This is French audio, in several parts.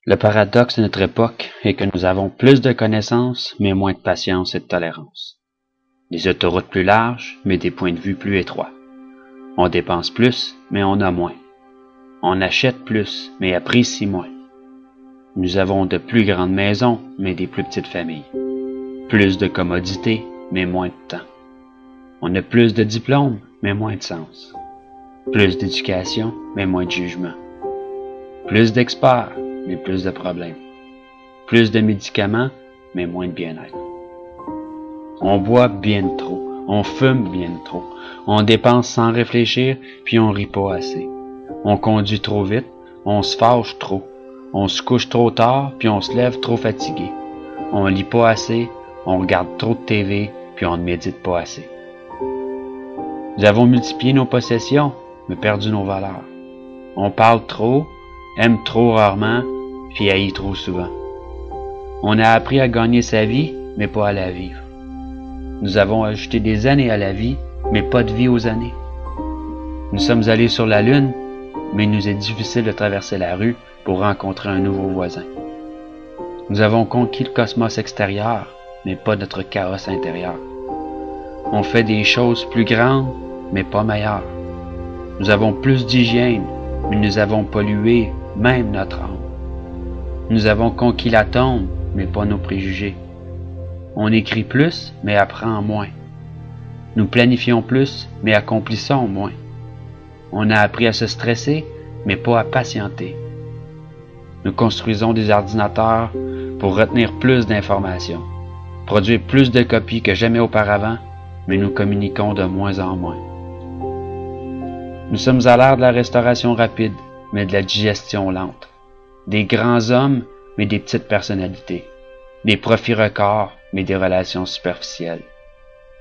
Le paradoxe de notre époque est que nous avons plus de connaissances, mais moins de patience et de tolérance. Des autoroutes plus larges, mais des points de vue plus étroits. On dépense plus, mais on a moins. On achète plus, mais apprécie moins. Nous avons de plus grandes maisons, mais des plus petites familles. Plus de commodités, mais moins de temps. On a plus de diplômes, mais moins de sens. Plus d'éducation, mais moins de jugement. Plus d'experts, mais plus de problèmes. Plus de médicaments, mais moins de bien-être. On boit bien trop, on fume bien trop, on dépense sans réfléchir, puis on rit pas assez. On conduit trop vite, on se fâche trop, on se couche trop tard, puis on se lève trop fatigué. On lit pas assez, on regarde trop de TV, puis on ne médite pas assez. Nous avons multiplié nos possessions, mais perdu nos valeurs. On parle trop, aime trop rarement, puis haït trop souvent. On a appris à gagner sa vie, mais pas à la vivre. Nous avons ajouté des années à la vie, mais pas de vie aux années. Nous sommes allés sur la Lune, mais il nous est difficile de traverser la rue pour rencontrer un nouveau voisin. Nous avons conquis le cosmos extérieur, mais pas notre carrosse intérieur. On fait des choses plus grandes, mais pas meilleures. Nous avons plus d'hygiène, mais nous avons pollué même notre âme. Nous avons conquis l'atome, mais pas nos préjugés. On écrit plus, mais apprend moins. Nous planifions plus, mais accomplissons moins. On a appris à se stresser, mais pas à patienter. Nous construisons des ordinateurs pour retenir plus d'informations, produire plus de copies que jamais auparavant, mais nous communiquons de moins en moins. Nous sommes à l'ère de la restauration rapide, mais de la digestion lente. Des grands hommes, mais des petites personnalités. Des profits records, mais des relations superficielles.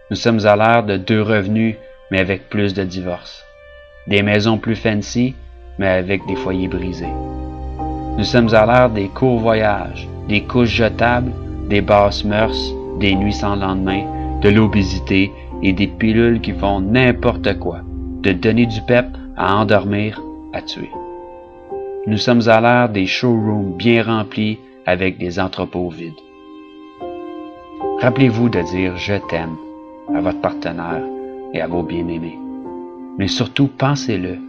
Nous sommes à l'ère de 2 revenus, mais avec plus de divorces. Des maisons plus fancy, mais avec des foyers brisés. Nous sommes à l'ère des courts voyages, des couches jetables, des basses mœurs, des nuits sans lendemain, de l'obésité et des pilules qui font n'importe quoi, de donner du pep à endormir, à tuer. Nous sommes à l'ère des showrooms bien remplis avec des entrepôts vides. Rappelez-vous de dire « je t'aime » à votre partenaire et à vos bien-aimés. Mais surtout, pensez-le.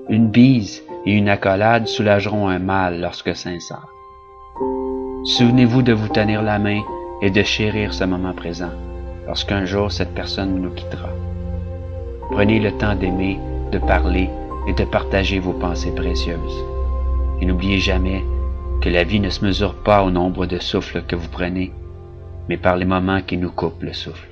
Une bise et une accolade soulageront un mal lorsque sincère. Souvenez-vous de vous tenir la main et de chérir ce moment présent lorsqu'un jour cette personne nous quittera. Prenez le temps d'aimer, de parler et de partager vos pensées précieuses. Et n'oubliez jamais que la vie ne se mesure pas au nombre de souffles que vous prenez, mais par les moments qui nous coupent le souffle.